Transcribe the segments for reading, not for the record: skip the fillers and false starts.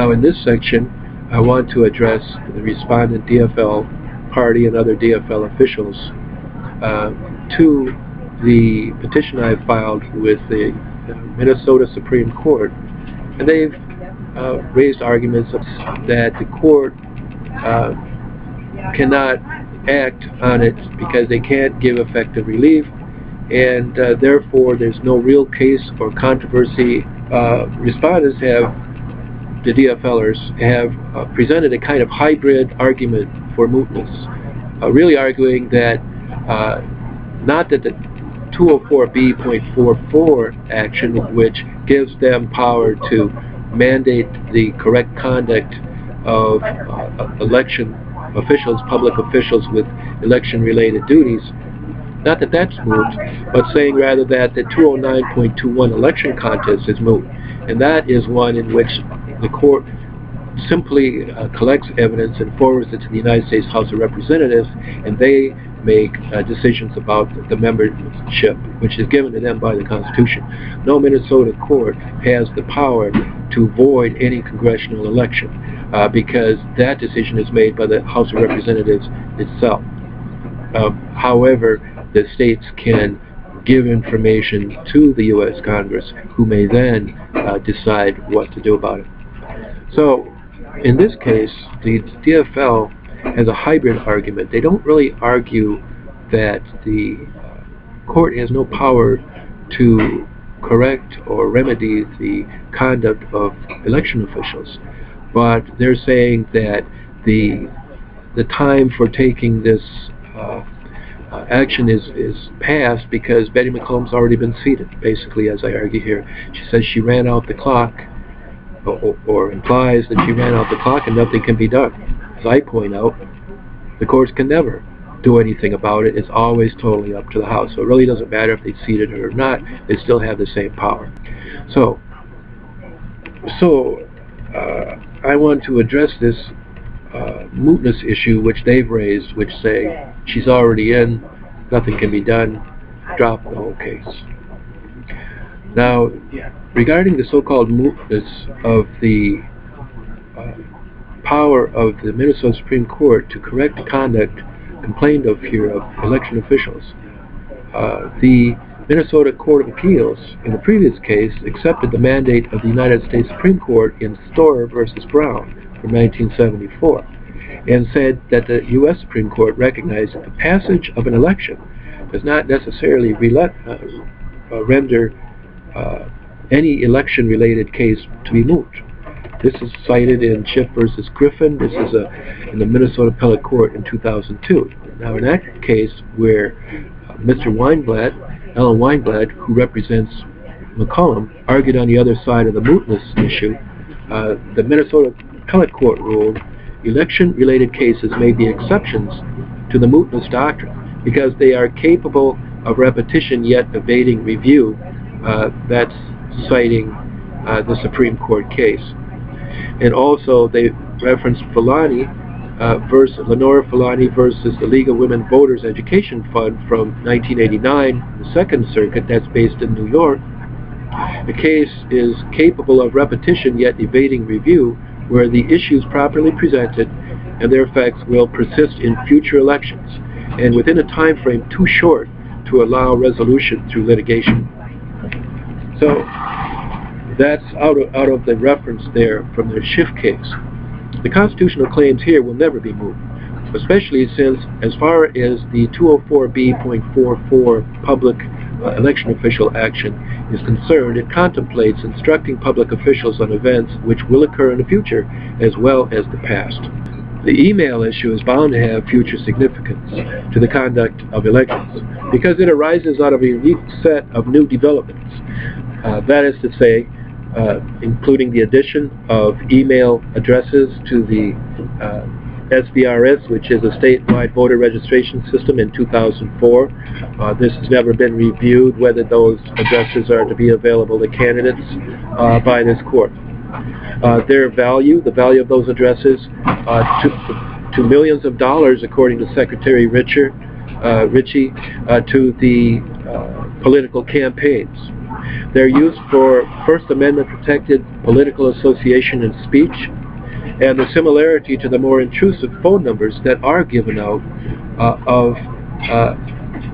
Now in this section, I want to address the respondent DFL party and other DFL officials to the petition I filed with the Minnesota Supreme Court. And they've raised arguments that the court cannot act on it because they can't give effective relief, and therefore there's no real case or controversy. Respondents have, the DFLers, have presented a kind of hybrid argument for mootness, really arguing that not that the 204B.44 action, which gives them power to mandate the correct conduct of election officials, public officials with election-related duties, not that that's moot, but saying rather that the 209.21 election contest is moot. And that is one in which the court simply collects evidence and forwards it to the United States House of Representatives, and they make decisions about the membership, which is given to them by the Constitution. No Minnesota court has the power to void any congressional election because that decision is made by the House of Representatives itself. However, the states can give information to the U.S. Congress, who may then decide what to do about it. So, in this case, the DFL has a hybrid argument. They don't really argue that the court has no power to correct or remedy the conduct of election officials, but they're saying that the time for taking this action is past because Betty McComb's already been seated, basically, as I argue here. She says she ran out the clock, or implies that she ran out the clock and nothing can be done. As I point out, the courts can never do anything about it. It's always totally up to the House. So it really doesn't matter if they seated her or not, they still have the same power. So I want to address this mootness issue which they've raised, which say she's already in, nothing can be done, drop the whole case. Now, regarding the so-called mootness of the power of the Minnesota Supreme Court to correct the conduct complained of here of election officials, the Minnesota Court of Appeals, in the previous case, accepted the mandate of the United States Supreme Court in Storer versus Brown from 1974, and said that the U.S. Supreme Court recognized that the passage of an election does not necessarily render any election-related case to be moot. This is cited in Schiff versus Griffin. This is in the Minnesota Appellate Court in 2002. Now, in that case, where Mr. Weinblatt, Alan Weinblatt, who represents McCollum, argued on the other side of the mootness issue, the Minnesota Appellate Court ruled election-related cases may be exceptions to the mootness doctrine because they are capable of repetition yet evading review. That's citing the Supreme Court case. And also they referenced Lenora Fulani versus the League of Women Voters Education Fund from 1989, the Second Circuit, that's based in New York. The case is capable of repetition yet evading review, where the issues properly presented and their effects will persist in future elections, and within a time frame too short to allow resolution through litigation. So that's out of the reference there from the Schiff case. The constitutional claims here will never be moot, especially since, as far as the 204B.44 public election official action is concerned, it contemplates instructing public officials on events which will occur in the future as well as the past. The email issue is bound to have future significance to the conduct of elections because it arises out of a unique set of new developments. That is to say, including the addition of email addresses to the SVRS, which is a statewide voter registration system, in 2004. This has never been reviewed, whether those addresses are to be available to candidates by this court. Their value, the value of those addresses, to millions of dollars, according to Secretary Ritchie, to the political campaigns. They're used for First Amendment protected political association and speech, and the similarity to the more intrusive phone numbers that are given out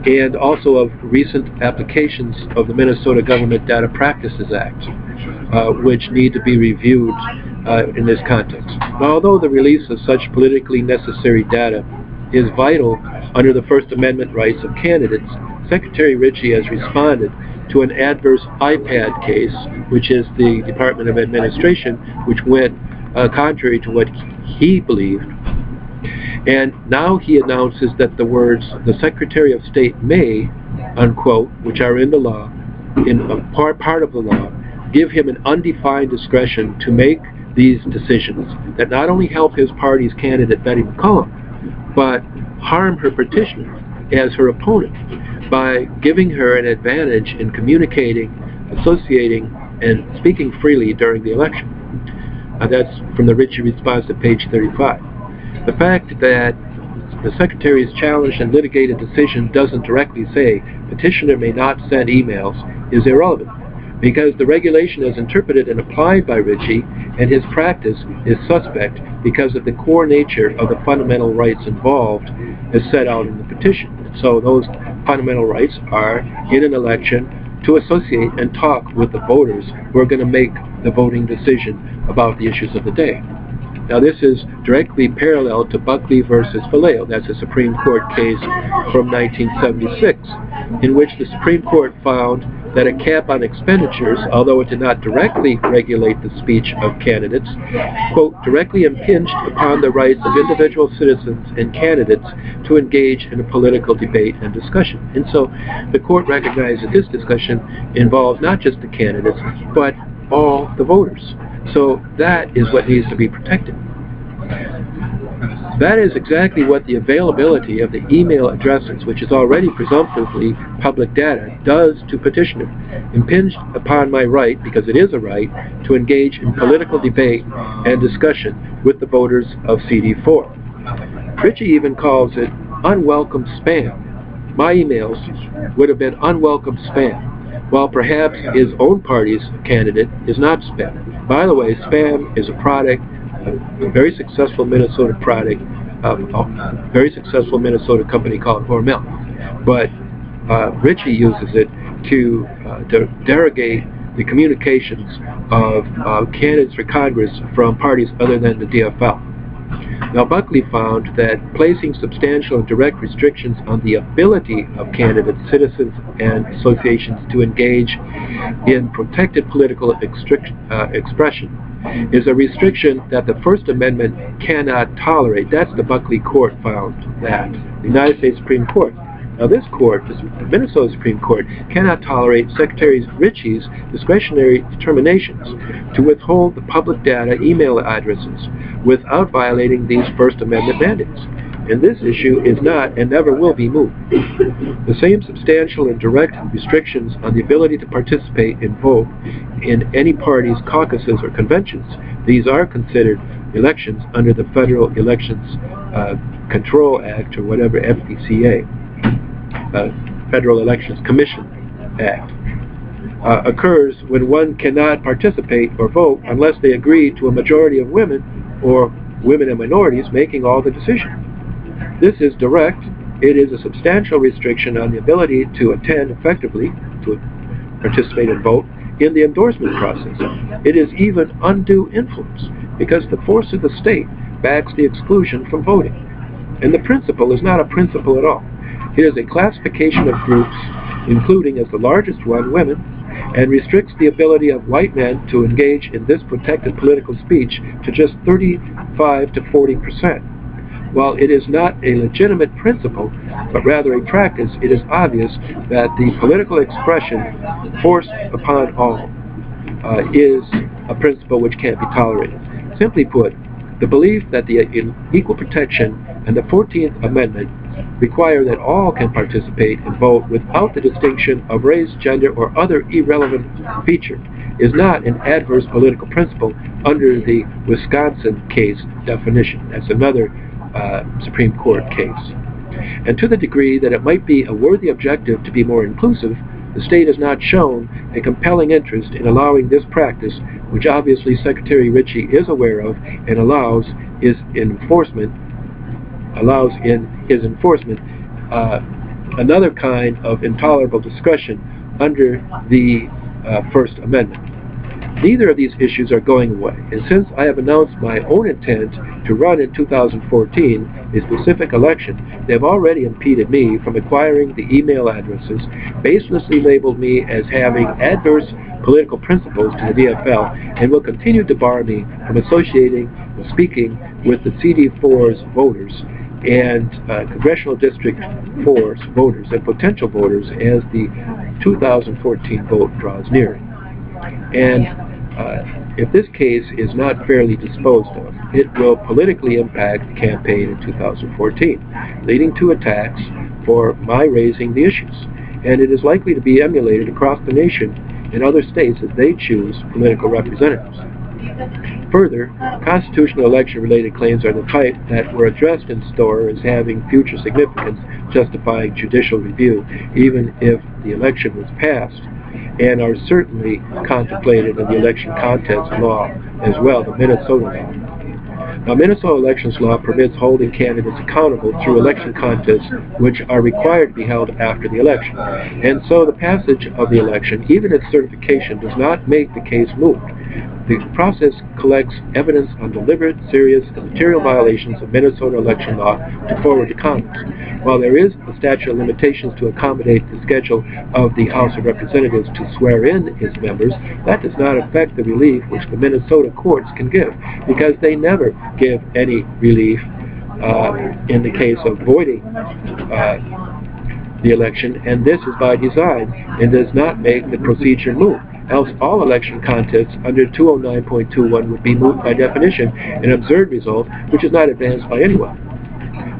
and also of recent applications of the Minnesota Government Data Practices Act, which need to be reviewed in this context. Now, although the release of such politically necessary data is vital under the First Amendment rights of candidates, Secretary Ritchie has responded to an adverse iPad case, which is the Department of Administration, which went contrary to what he believed. And now he announces that the words, "the Secretary of State may," unquote, which are in the law, in a part of the law, give him an undefined discretion to make these decisions that not only help his party's candidate Betty McCollum, but harm her petitioner as her opponent by giving her an advantage in communicating, associating, and speaking freely during the election. That's from the Ritchie response at page 35. The fact that the Secretary's challenged and litigated decision doesn't directly say petitioner may not send emails is irrelevant, because the regulation as interpreted and applied by Ritchie and his practice is suspect because of the core nature of the fundamental rights involved as set out in the petition. So those fundamental rights are, in an election, to associate and talk with the voters who are going to make the voting decision about the issues of the day. Now, this is directly parallel to Buckley versus Vallejo. That's a Supreme Court case from 1976, in which the Supreme Court found that a cap on expenditures, although it did not directly regulate the speech of candidates, quote, directly impinged upon the rights of individual citizens and candidates to engage in a political debate and discussion. And so the court recognized that this discussion involves not just the candidates, but all the voters. So that is what needs to be protected. That is exactly what the availability of the email addresses, which is already presumptively public data, does to petitioner. Impinged upon my right, because it is a right, to engage in political debate and discussion with the voters of CD4. Ritchie even calls it unwelcome spam. My emails would have been unwelcome spam, while perhaps his own party's candidate is not spam. By the way, spam is a product, a very successful Minnesota product, a very successful Minnesota company called Hormel. But Ritchie uses it to derogate the communications of candidates for Congress from parties other than the DFL. Now, Buckley found that placing substantial and direct restrictions on the ability of candidates, citizens, and associations to engage in protected political expression is a restriction that the First Amendment cannot tolerate. That's the Buckley Court found that. The United States Supreme Court. Now, this court, the Minnesota Supreme Court, cannot tolerate Secretary Ritchie's discretionary determinations to withhold the public data email addresses without violating these First Amendment mandates. And this issue is not and never will be moot. The same substantial and direct restrictions on the ability to participate and vote in any party's caucuses or conventions, these are considered elections under the Federal Elections Control Act, or whatever, FECA. Federal Elections Commission Act, occurs when one cannot participate or vote unless they agree to a majority of women or women and minorities making all the decisions. This is direct. It is a substantial restriction on the ability to attend effectively, to participate and vote in the endorsement process. It is even undue influence because the force of the state backs the exclusion from voting. And the principle is not a principle at all. It is a classification of groups, including as the largest one, women, and restricts the ability of white men to engage in this protected political speech to just 35 to 40%. While it is not a legitimate principle, but rather a practice, it is obvious that the political expression forced upon all is a principle which can't be tolerated. Simply put, the belief that the equal protection and the 14th Amendment require that all can participate and vote without the distinction of race, gender, or other irrelevant feature is not an adverse political principle under the Wisconsin case definition. That's another Supreme Court case. And to the degree that it might be a worthy objective to be more inclusive, the state has not shown a compelling interest in allowing this practice, which obviously Secretary Ritchie is aware of and allows in his enforcement another kind of intolerable discretion under the First Amendment. Neither of these issues are going away, and since I have announced my own intent to run in 2014 a specific election, they have already impeded me from acquiring the email addresses, baselessly labeled me as having adverse political principles to the DFL, and will continue to bar me from associating or speaking with the CD4's voters and Congressional District 4's voters and potential voters as the 2014 vote draws near. And if this case is not fairly disposed of, it will politically impact the campaign in 2014, leading to attacks for my raising the issues. And it is likely to be emulated across the nation in other states as they choose political representatives. Further, constitutional election-related claims are the type that were addressed in Storer as having future significance, justifying judicial review, even if the election was passed, and are certainly contemplated in the election contest law as well, the Minnesota law. Now, Minnesota elections law permits holding candidates accountable through election contests which are required to be held after the election. And so the passage of the election, even its certification, does not make the case moot. The process collects evidence on deliberate, serious, and material violations of Minnesota election law to forward to Congress. While there is a statute of limitations to accommodate the schedule of the House of Representatives to swear in its members, that does not affect the relief which the Minnesota courts can give, because they never give any relief in the case of voiding the election, and this is by design and does not make the procedure moot. Else all election contests under 209.21 would be moot by definition, an absurd result which is not advanced by anyone.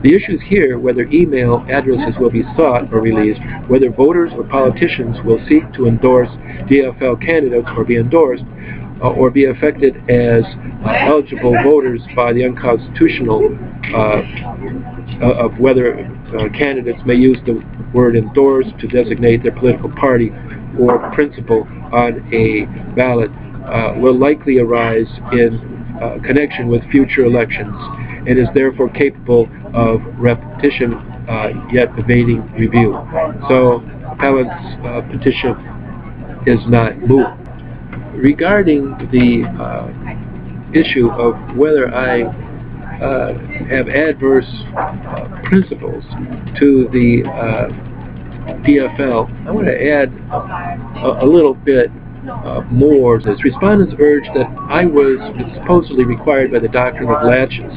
The issues here, whether email addresses will be sought or released, whether voters or politicians will seek to endorse DFL candidates or be endorsed, or be affected as eligible voters by the unconstitutional of whether candidates may use the word endorse to designate their political party or principle on a ballot will likely arise in connection with future elections and is therefore capable of repetition yet evading review. So appellant's petition is not moot. Regarding the issue of whether I have adverse principles to the DFL, I want to add a little bit more. As respondents urged that I was supposedly required by the doctrine of laches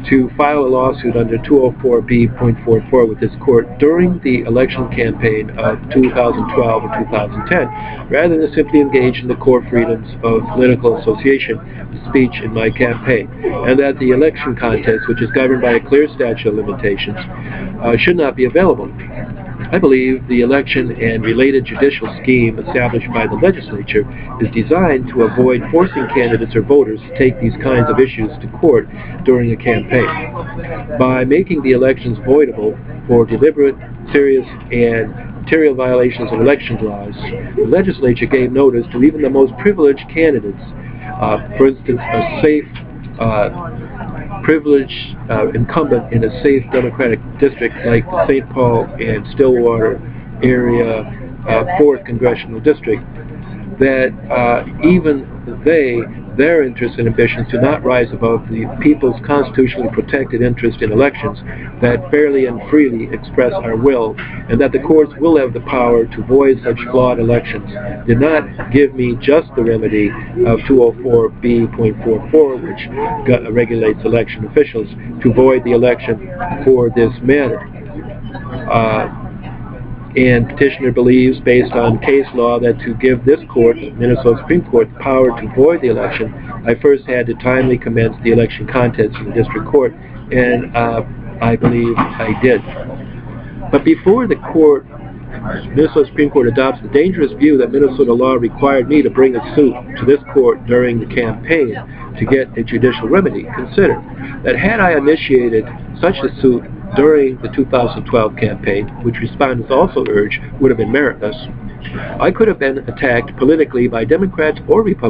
to file a lawsuit under 204B.44 with this court during the election campaign of 2012 or 2010, rather than simply engage in the core freedoms of political association speech in my campaign, and that the election contest, which is governed by a clear statute of limitations, should not be available. I believe the election and related judicial scheme established by the legislature is designed to avoid forcing candidates or voters to take these kinds of issues to court during a campaign. By making the elections voidable for deliberate, serious, and material violations of election laws, the legislature gave notice to even the most privileged candidates, for instance, a safe privileged incumbent in a safe Democratic district like the St. Paul and Stillwater area 4th Congressional District, that even their interests and ambitions do not rise above the people's constitutionally protected interest in elections that fairly and freely express our will, and that the courts will have the power to void such flawed elections, did not give me just the remedy of 204B.44, which regulates election officials, to void the election for this matter. And petitioner believes, based on case law, that to give this court, Minnesota Supreme Court, power to void the election, I first had to timely commence the election contest in the district court, and I believe I did. But before the court, Minnesota Supreme Court adopts the dangerous view that Minnesota law required me to bring a suit to this court during the campaign to get a judicial remedy, consider that had I initiated such a suit during the 2012 campaign, which respondents also urged would have been meritless. I could have been attacked politically by Democrats or Republicans